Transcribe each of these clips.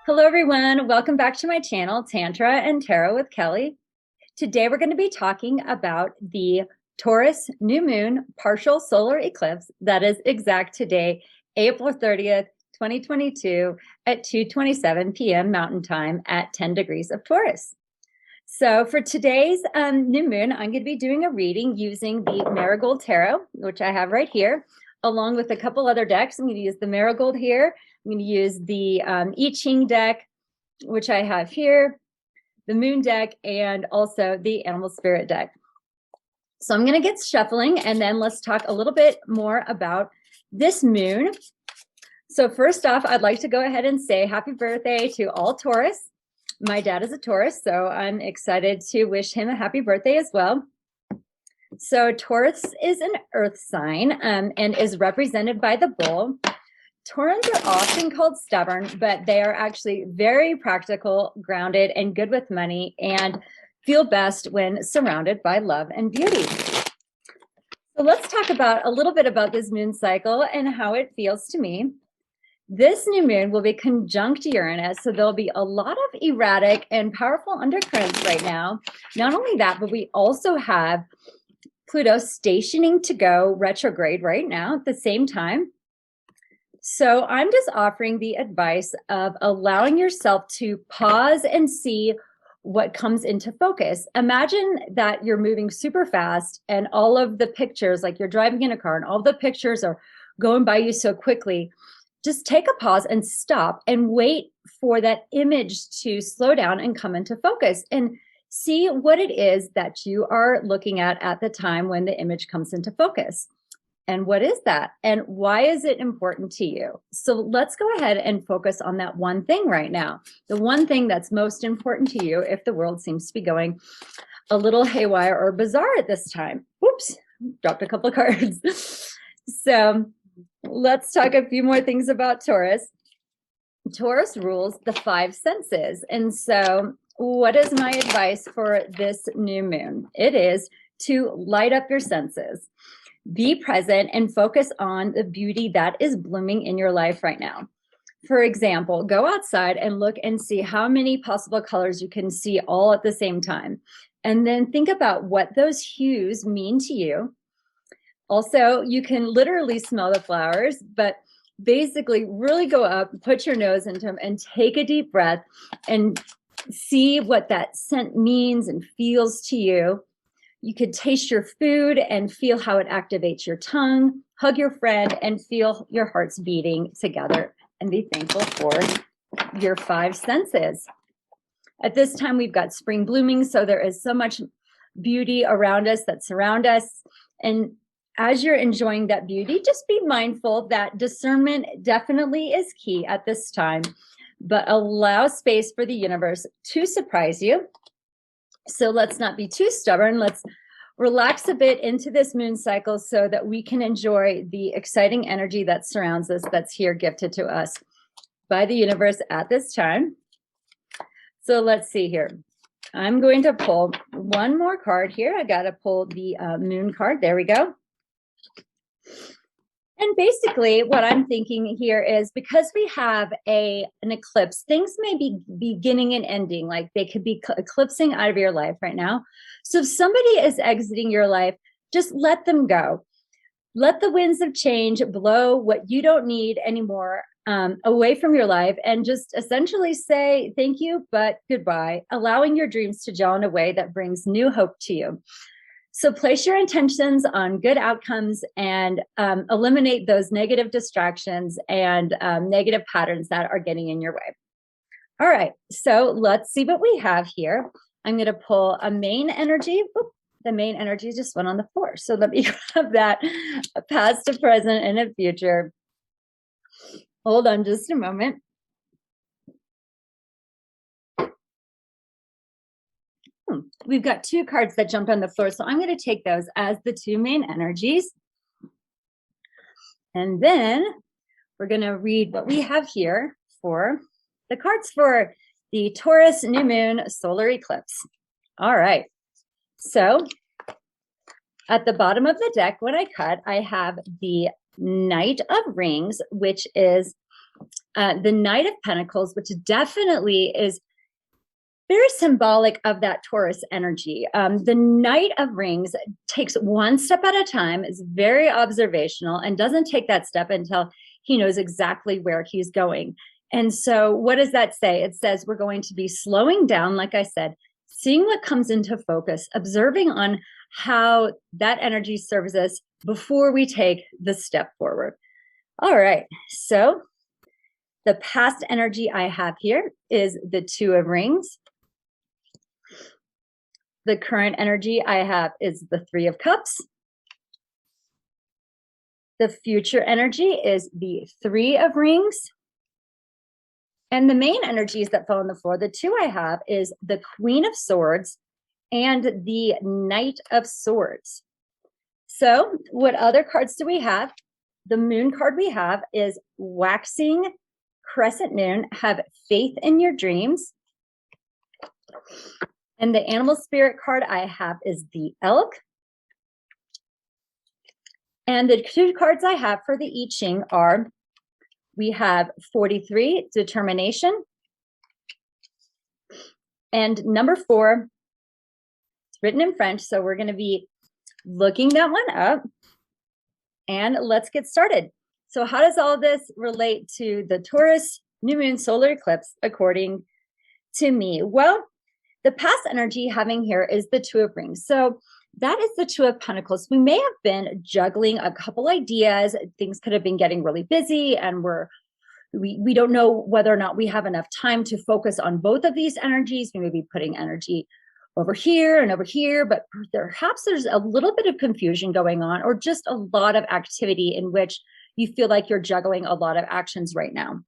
Hello, everyone. Welcome back to my channel, Tantra and Tarot with Kelly. Today, we're going to be talking about the Taurus new moon partial solar eclipse that is exact today, April 30th, 2022 at 2:27 p.m. Mountain Time at 10 degrees of Taurus. So for today's new moon, I'm going to be doing a reading using the Marigold Tarot, which I have right here, along with a couple other decks. I'm going to use the Marigold here. I'm going to use the I Ching deck, which I have here, the Moon deck, and also the Animal Spirit deck. So I'm going to get shuffling, and then let's talk a little bit more about this moon. So first off, I'd like to go ahead and say happy birthday to all Taurus. My dad is a Taurus, so I'm excited to wish him a happy birthday as well. So Taurus is an earth sign and is represented by the bull. Taurans are often called stubborn, but they are actually very practical, grounded, and good with money, and feel best when surrounded by love and beauty. So let's talk about a little bit about this moon cycle and how it feels to me. This new moon will be conjunct Uranus, so there'll be a lot of erratic and powerful undercurrents right now. Not only that, but we also have Pluto stationing to go retrograde right now at the same time. So I'm just offering the advice of allowing yourself to pause and see what comes into focus. Imagine that you're moving super fast and all of the pictures, like you're driving in a car and all the pictures are going by you so quickly. Just take a pause and stop and wait for that image to slow down and come into focus and see what it is that you are looking at the time when the image comes into focus. And what is that? And why is it important to you? So let's go ahead and focus on that one thing right now. The one thing that's most important to you if the world seems to be going a little haywire or bizarre at this time. Oops, dropped a couple of cards. So let's talk a few more things about Taurus. Taurus rules the five senses. And so what is my advice for this new moon? It is to light up your senses. Be present and focus on the beauty that is blooming in your life right now. For example, go outside and look and see how many possible colors you can see all at the same time. And then think about what those hues mean to you. Also, you can literally smell the flowers, but basically really go up, put your nose into them and take a deep breath and see what that scent means and feels to you. You could taste your food and feel how it activates your tongue, hug your friend and feel your hearts beating together and be thankful for your five senses. At this time, we've got spring blooming, so there is so much beauty around us that surround us. And as you're enjoying that beauty, just be mindful that discernment definitely is key at this time, but allow space for the universe to surprise you. So let's not be too stubborn. Let's relax a bit into this moon cycle so that we can enjoy the exciting energy that surrounds us, that's here gifted to us by the universe at this time. So let's see here. I'm going to pull one more card here. I got to pull the moon card. There we go. And basically what I'm thinking here is because we have an eclipse, things may be beginning and ending, like they could be eclipsing out of your life right now. So if somebody is exiting your life, just let them go. Let the winds of change blow what you don't need anymore away from your life and just essentially say thank you, but goodbye, allowing your dreams to gel in a way that brings new hope to you. So place your intentions on good outcomes and eliminate those negative distractions and negative patterns that are getting in your way. All right, so let's see what we have here. I'm going to pull a main energy. Oop, the main energy just went on the floor. So let me grab that, a past, a present, and a future. Hold on just a moment. We've got two cards that jumped on the floor, so I'm going to take those as the two main energies. And then we're going to read what we have here for the cards for the Taurus new moon solar eclipse. All right. So at the bottom of the deck, when I cut, I have the Knight of Rings, which is the Knight of Pentacles, which definitely is very symbolic of that Taurus energy. The Knight of Rings takes one step at a time, is very observational, and doesn't take that step until he knows exactly where he's going. And so what does that say? It says we're going to be slowing down, like I said, seeing what comes into focus, observing on how that energy serves us before we take the step forward. All right, so the past energy I have here is the Two of Rings. The current energy I have is the Three of Cups. The future energy is the Three of Rings. And the main energies that fall on the floor, the two I have, is the Queen of Swords and the Knight of Swords. So what other cards do we have? The Moon card we have is Waxing Crescent Moon. Have faith in your dreams. And the Animal Spirit card I have is the Elk. And the two cards I have for the I Ching are, we have 43, Determination. And number 4, it's written in French, so we're going to be looking that one up. And let's get started. So how does all this relate to the Taurus new moon solar eclipse according to me? Well, the past energy having here is the Two of Rings. So that is the Two of Pentacles. We may have been juggling a couple ideas. Things could have been getting really busy, and we don't know whether or not we have enough time to focus on both of these energies. We may be putting energy over here and over here, but perhaps there's a little bit of confusion going on, or just a lot of activity in which you feel like you're juggling a lot of actions right now.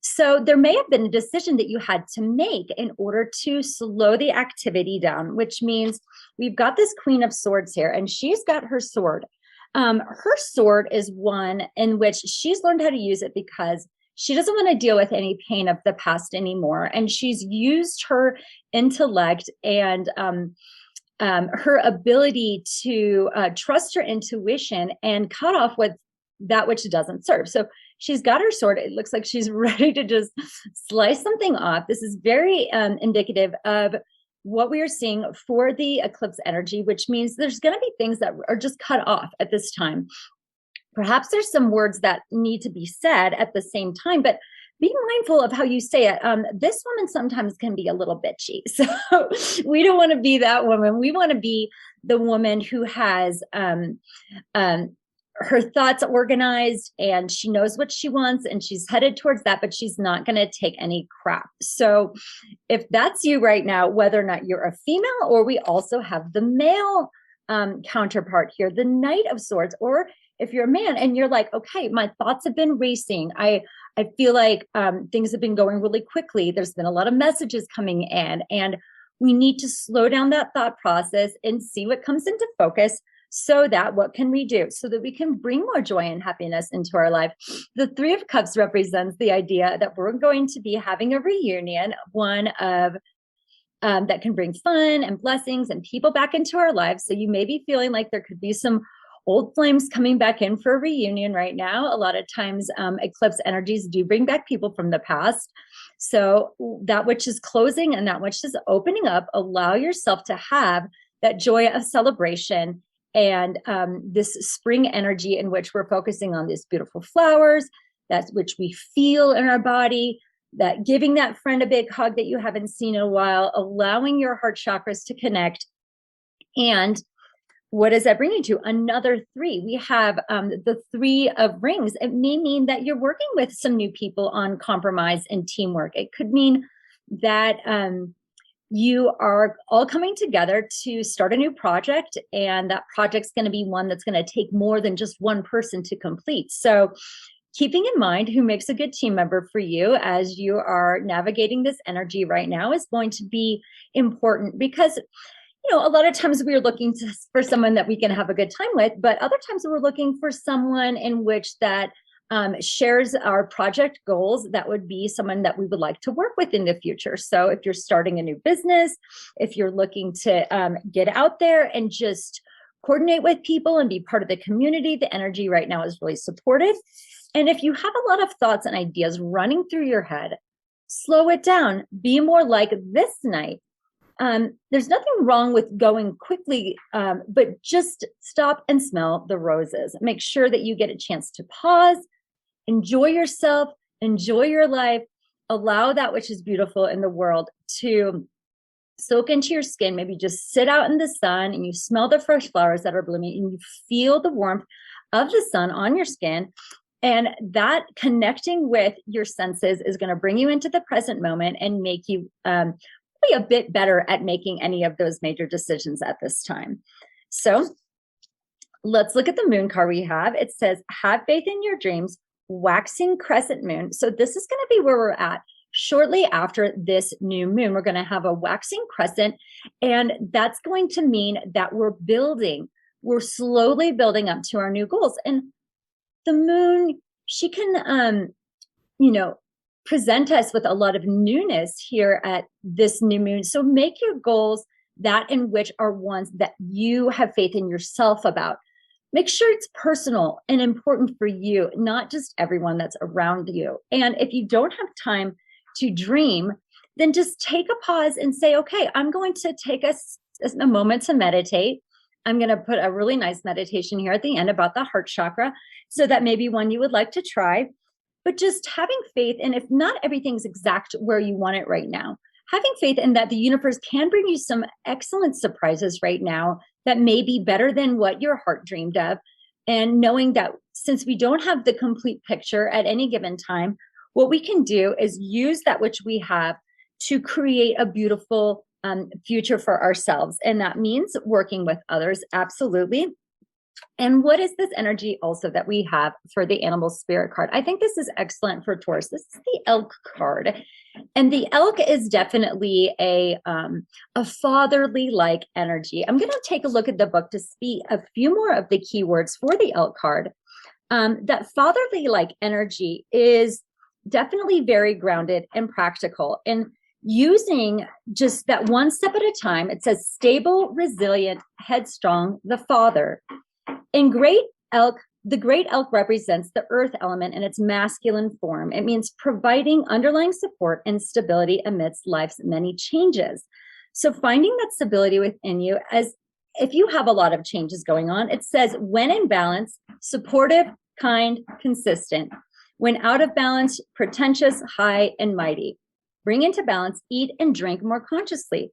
So there may have been a decision that you had to make in order to slow the activity down, which means we've got this Queen of Swords here, and she's got her sword. Her sword is one in which she's learned how to use it because she doesn't want to deal with any pain of the past anymore. And she's used her intellect and her ability to trust her intuition and cut off with that which doesn't serve. So she's got her sword. It looks like she's ready to just slice something off. This is very indicative of what we are seeing for the eclipse energy, which means there's going to be things that are just cut off at this time. Perhaps there's some words that need to be said at the same time, but be mindful of how you say it. This woman sometimes can be a little bitchy. So we don't want to be that woman. We want to be the woman who has her thoughts organized, and she knows what she wants, and she's headed towards that, but she's not going to take any crap. So if that's you right now, whether or not you're a female, or we also have the male counterpart here, the Knight of Swords, or if you're a man and you're like, okay, my thoughts have been racing. I feel like things have been going really quickly. There's been a lot of messages coming in, and we need to slow down that thought process and see what comes into focus. So that what can we do so that we can bring more joy and happiness into our life? The Three of Cups represents the idea that we're going to be having a reunion, one of that can bring fun and blessings and people back into our lives. So you may be feeling like there could be some old flames coming back in for a reunion right now. A lot of times eclipse energies do bring back people from the past. So that which is closing and that which is opening up, allow yourself to have that joy of celebration and this spring energy in which we're focusing on these beautiful flowers, that's which we feel in our body, that giving that friend a big hug that you haven't seen in a while, allowing your heart chakras to connect. And what does that bring you to? Another 3. We have the Three of Rings. It may mean that you're working with some new people on compromise and teamwork. It could mean that you are all coming together to start a new project, and that project's going to be one that's going to take more than just one person to complete. So keeping in mind who makes a good team member for you as you are navigating this energy right now is going to be important, because you know, a lot of times we're looking for someone that we can have a good time with, but other times we're looking for someone in which that shares our project goals. That would be someone that we would like to work with in the future. So if you're starting a new business, if you're looking to get out there and just coordinate with people and be part of the community. The energy right now is really supportive. And if you have a lot of thoughts and ideas running through your head, slow it down. Be more like this night. There's nothing wrong with going quickly, but just stop and smell the roses. Make sure that you get a chance to pause, enjoy yourself, enjoy your life, allow that which is beautiful in the world to soak into your skin. Maybe just sit out in the sun and you smell the fresh flowers that are blooming and you feel the warmth of the sun on your skin. And that connecting with your senses is going to bring you into the present moment and make you be a bit better at making any of those major decisions at this time. So let's look at the moon card we have. It says, have faith in your dreams, waxing crescent moon. So this is going to be where we're at. Shortly after this new moon, we're going to have a waxing crescent, and that's going to mean that we're slowly building up to our new goals. And the moon, she can, present us with a lot of newness here at this new moon. So make your goals that in which are ones that you have faith in yourself about. Make sure it's personal and important for you, not just everyone that's around you. And if you don't have time to dream, then just take a pause and say, okay, I'm going to take a moment to meditate. I'm going to put a really nice meditation here at the end about the heart chakra, so that may be one you would like to try. But just having faith, and if not everything's exact where you want it right now, having faith in that the universe can bring you some excellent surprises right now that may be better than what your heart dreamed of. And knowing that since we don't have the complete picture at any given time, what we can do is use that which we have to create a beautiful future for ourselves. And that means working with others, absolutely. And what is this energy also that we have for the animal spirit card? I think this is excellent for Taurus. This is the elk card. And the elk is definitely a fatherly like energy. I'm going to take a look at the book to see a few more of the keywords for the elk card. That fatherly like energy is definitely very grounded and practical, and using just that one step at a time. It says stable, resilient, headstrong, the father. And the great elk represents the earth element in its masculine form. It means providing underlying support and stability amidst life's many changes. So finding that stability within you, as if you have a lot of changes going on, it says when in balance, supportive, kind, consistent. When out of balance, pretentious, high, and mighty. Bring into balance, eat and drink more consciously.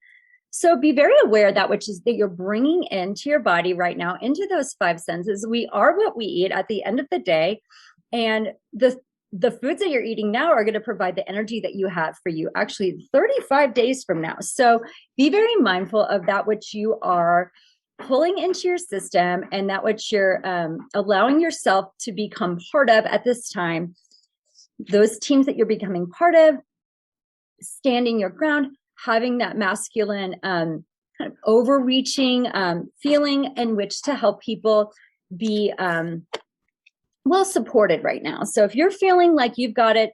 So be very aware that which is that you're bringing into your body right now, into those five senses. We are what we eat at the end of the day. And the foods that you're eating now are going to provide the energy that you have for you actually 35 days from now. So be very mindful of that which you are pulling into your system and that which you're allowing yourself to become part of at this time. Those teams that you're becoming part of, standing your ground, having that masculine kind of overreaching feeling in which to help people be well supported right now. So if you're feeling like you've got it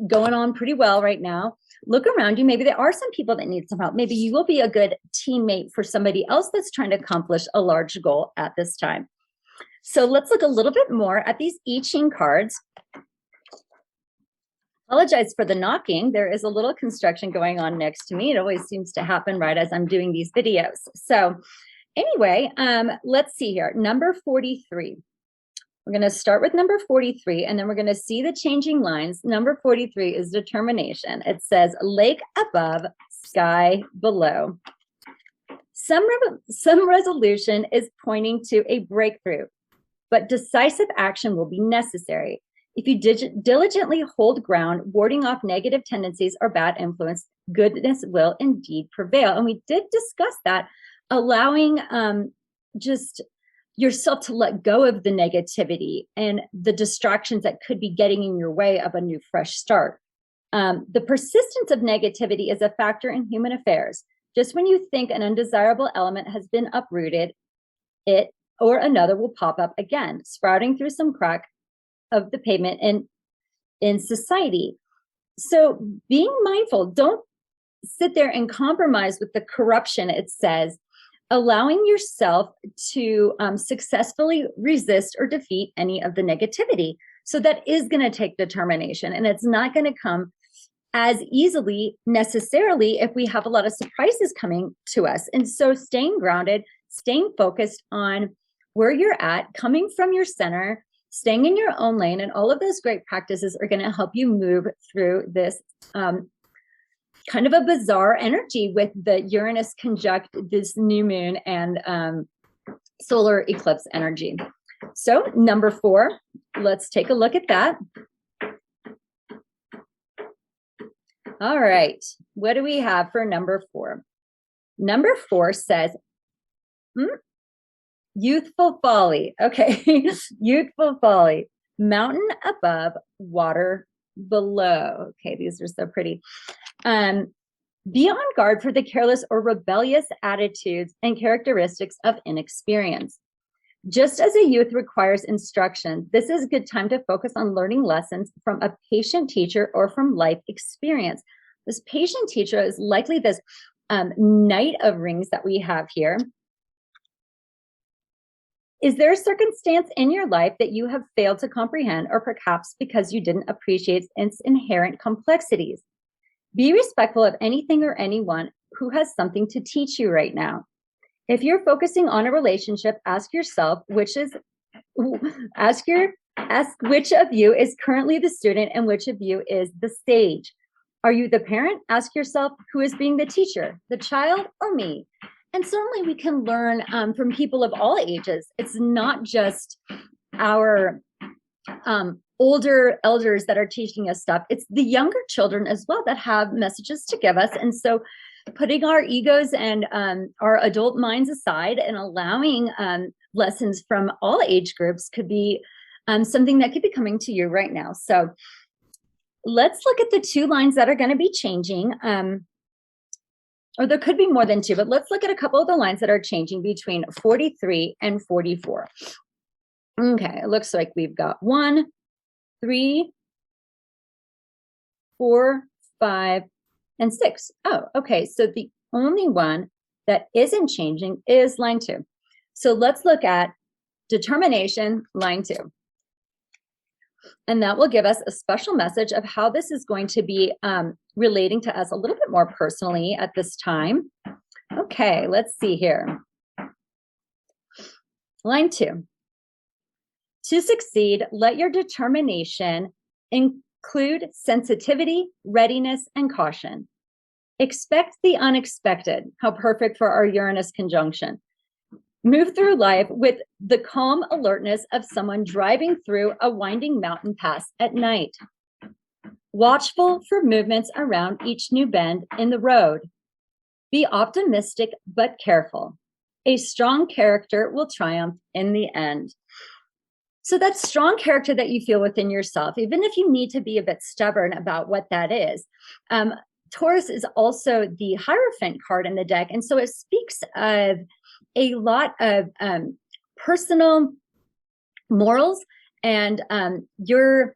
going on pretty well right now, look around you. Maybe there are some people that need some help. Maybe you will be a good teammate for somebody else that's trying to accomplish a large goal at this time. So let's look a little bit more at these I Ching cards. Apologize for the knocking. There is a little construction going on next to me. It always seems to happen right as I'm doing these videos. So anyway, let's see here. Number 43. We're going to start with number 43, and then we're going to see the changing lines. Number 43 is determination. It says lake above, sky below. Some resolution is pointing to a breakthrough, but decisive action will be necessary. If you diligently hold ground, warding off negative tendencies or bad influence, goodness will indeed prevail. And we did discuss that, allowing just yourself to let go of the negativity and the distractions that could be getting in your way of a new fresh start. The persistence of negativity is a factor in human affairs. Just when you think an undesirable element has been uprooted, it or another will pop up again, sprouting through some crack of the pavement in society. So being mindful, don't sit there and compromise with the corruption, it says, allowing yourself to successfully resist or defeat any of the negativity. So that is going to take determination, and it's not going to come as easily necessarily if we have a lot of surprises coming to us. And so staying grounded, staying focused on where you're at, coming from your center, staying in your own lane, and all of those great practices are going to help you move through this kind of a bizarre energy with the Uranus conjunct this new moon and solar eclipse energy. So number 4, let's take a look at that. All right, what do we have for number 4? Number 4 says, youthful folly. Okay, youthful folly. Mountain above, water below. Okay, these are so pretty. Be on guard for the careless or rebellious attitudes and characteristics of inexperience. Just as a youth requires instruction, this is a good time to focus on learning lessons from a patient teacher or from life experience. This patient teacher is likely this Knight of Rings that we have here. Is there a circumstance in your life that you have failed to comprehend, or perhaps because you didn't appreciate its inherent complexities? Be respectful of anything or anyone who has something to teach you right now. If you're focusing on a relationship, ask yourself ask which of you is currently the student and which of you is the sage. Are you the parent? Ask yourself, who is being the teacher, the child or me? And certainly we can learn from people of all ages. It's not just our older elders that are teaching us stuff. It's the younger children as well that have messages to give us. And so putting our egos and our adult minds aside and allowing lessons from all age groups could be something that could be coming to you right now. So let's look at the 2 lines that are going to be changing. Or there could be more than 2, but let's look at a couple of the lines that are changing between 43 and 44. Okay, it looks like we've got 1, 3, 4, 5, and 6. Oh, okay. So the only one that isn't changing is line 2. So let's look at determination, line 2. And that will give us a special message of how this is going to be relating to us a little bit more personally at this time. Okay, let's see here. Line 2. To succeed, let your determination include sensitivity, readiness, and caution. Expect the unexpected. How perfect for our Uranus conjunction. Move through life with the calm alertness of someone driving through a winding mountain pass at night. Watchful for movements around each new bend in the road. Be optimistic but careful. A strong character will triumph in the end. So that strong character that you feel within yourself, even if you need to be a bit stubborn about what that is. Taurus is also the Hierophant card in the deck. And so it speaks of a lot of personal morals and your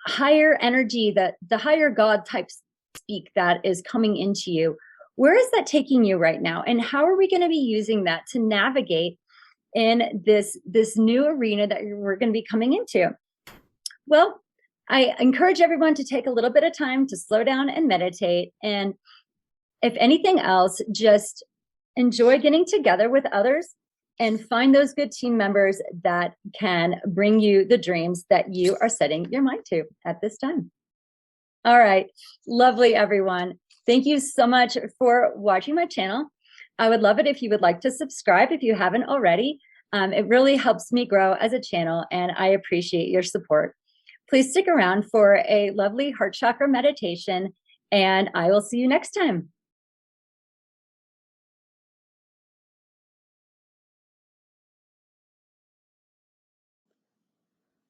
higher energy, the higher God type speak that is coming into you. Where is that taking you right now? And how are we going to be using that to navigate in this new arena that we're going to be coming into? Well, I encourage everyone to take a little bit of time to slow down and meditate. And if anything else, just enjoy getting together with others and find those good team members that can bring you the dreams that you are setting your mind to at this time. All right. Lovely, everyone. Thank you so much for watching my channel. I would love it if you would like to subscribe if you haven't already. It really helps me grow as a channel, and I appreciate your support. Please stick around for a lovely heart chakra meditation, and I will see you next time.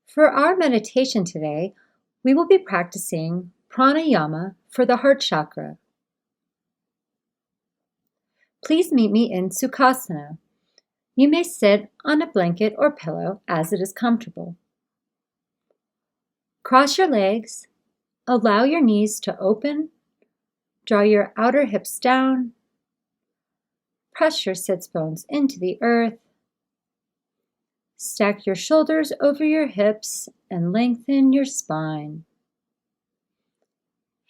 For our meditation today, we will be practicing Pranayama for the heart chakra. Please meet me in Sukhasana. You may sit on a blanket or pillow as it is comfortable. Cross your legs, allow your knees to open, draw your outer hips down. press your sits bones into the earth. Stack your shoulders over your hips and lengthen your spine.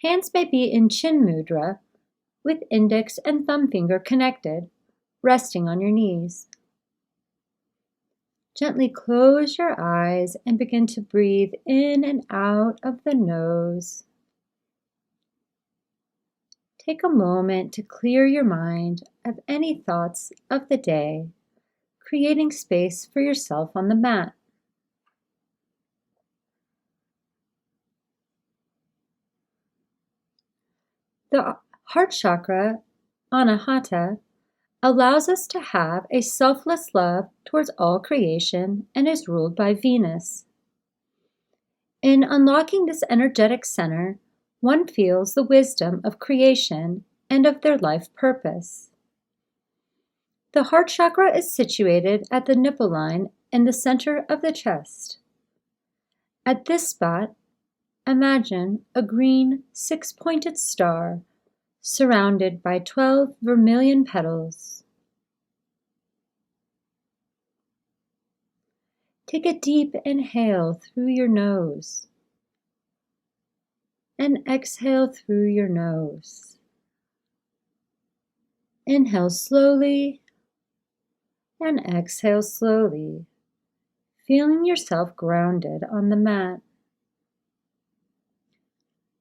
Hands may be in chin mudra with index and thumb finger connected, resting on your knees. Gently close your eyes and begin to breathe in and out of the nose. Take a moment to clear your mind of any thoughts of the day, creating space for yourself on the mat. The heart chakra, anahata, allows us to have a selfless love towards all creation and is ruled by Venus. In unlocking this energetic center, one feels the wisdom of creation and of their life purpose. The heart chakra is situated at the nipple line in the center of the chest. At this spot, imagine a green six-pointed star surrounded by 12 vermilion petals. Take a deep inhale through your nose and exhale through your nose. Inhale slowly and exhale slowly, feeling yourself grounded on the mat.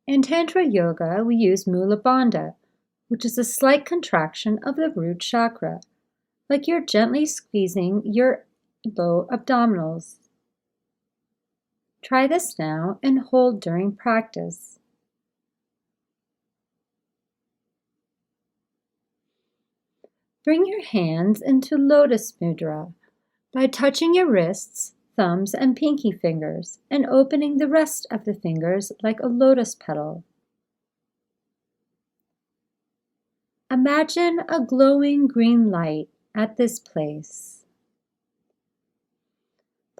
In Tantra Yoga, we use Mula Bandha, which is a slight contraction of the root chakra, like you're gently squeezing your low abdominals. Try this now and hold during practice. Bring your hands into Lotus Mudra by touching your wrists, thumbs, and pinky fingers and opening the rest of the fingers like a lotus petal. Imagine a glowing green light at this place.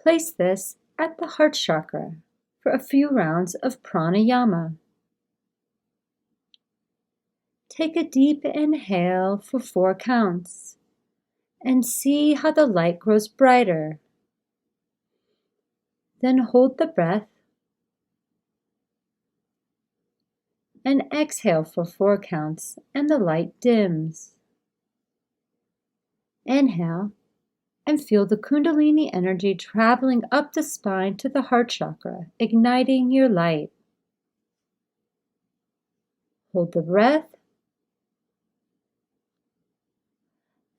Place this at the heart chakra for a few rounds of pranayama. Take a deep inhale for 4 counts and see how the light grows brighter. Then hold the breath and exhale for 4 counts and the light dims. Inhale and feel the Kundalini energy traveling up the spine to the heart chakra, igniting your light. Hold the breath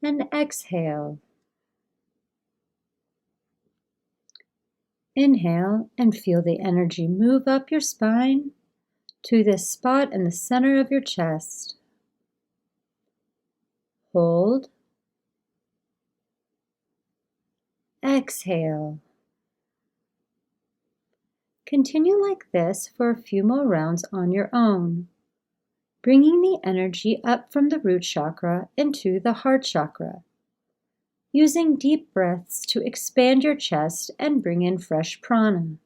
and exhale. Inhale and feel the energy move up your spine to this spot in the center of your chest. Hold. Exhale. Continue like this for a few more rounds on your own, bringing the energy up from the root chakra into the heart chakra, using deep breaths to expand your chest and bring in fresh prana.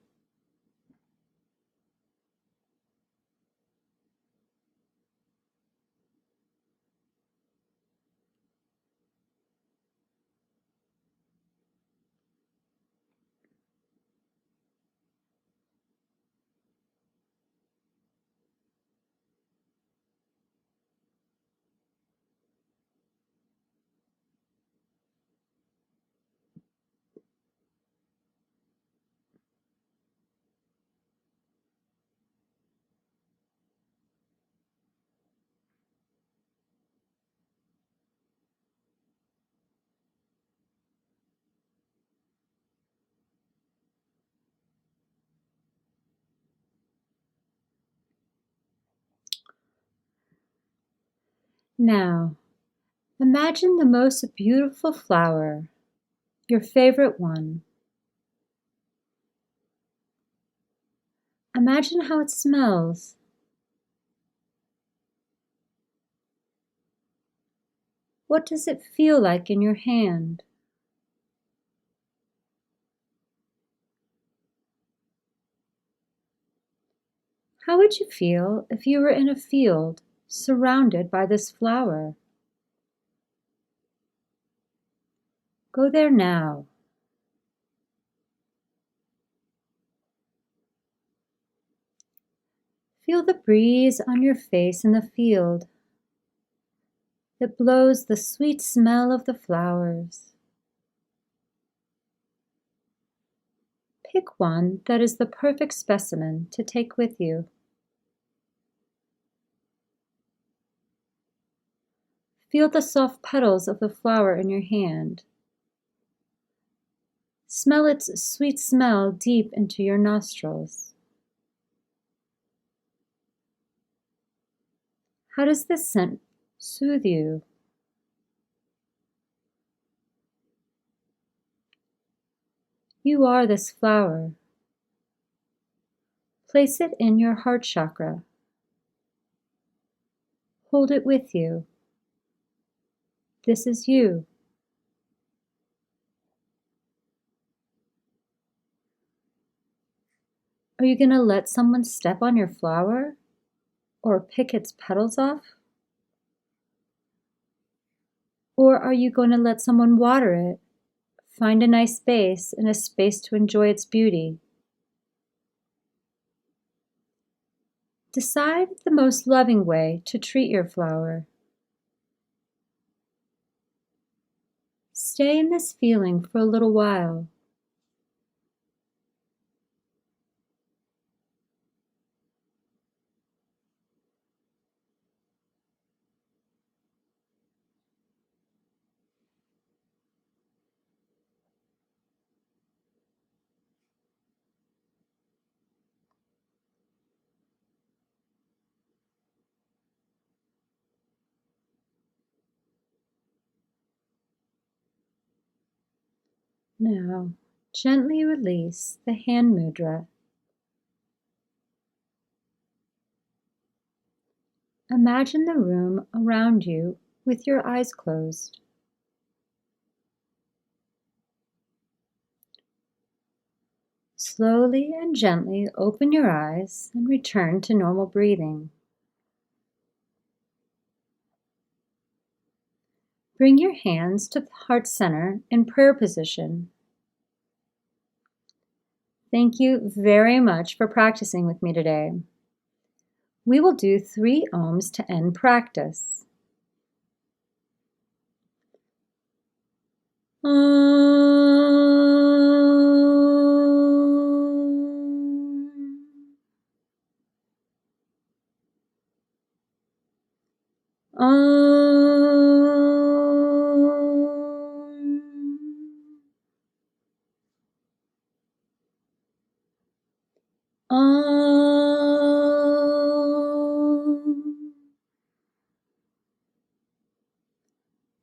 Now, imagine the most beautiful flower, your favorite one. Imagine how it smells. What does it feel like in your hand? How would you feel if you were in a field surrounded by this flower? Go there now. Feel the breeze on your face in the field that blows the sweet smell of the flowers. Pick one that is the perfect specimen to take with you. Feel the soft petals of the flower in your hand. Smell its sweet smell deep into your nostrils. How does this scent soothe you? You are this flower. Place it in your heart chakra. Hold it with you. This is you. Are you going to let someone step on your flower or pick its petals off? Or are you going to let someone water it, find a nice space and a space to enjoy its beauty? Decide the most loving way to treat your flower. Stay in this feeling for a little while. Now, gently release the hand mudra. Imagine the room around you with your eyes closed. Slowly and gently open your eyes and return to normal breathing. Bring your hands to the heart center in prayer position. Thank you very much for practicing with me today. We will do 3 ohms to end practice.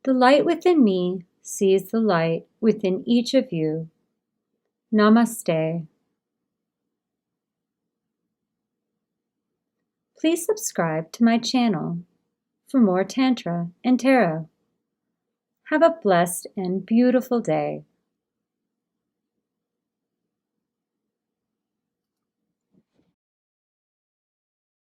The light within me sees the light within each of you. Namaste. Please subscribe to my channel for more Tantra and Tarot. Have a blessed and beautiful day.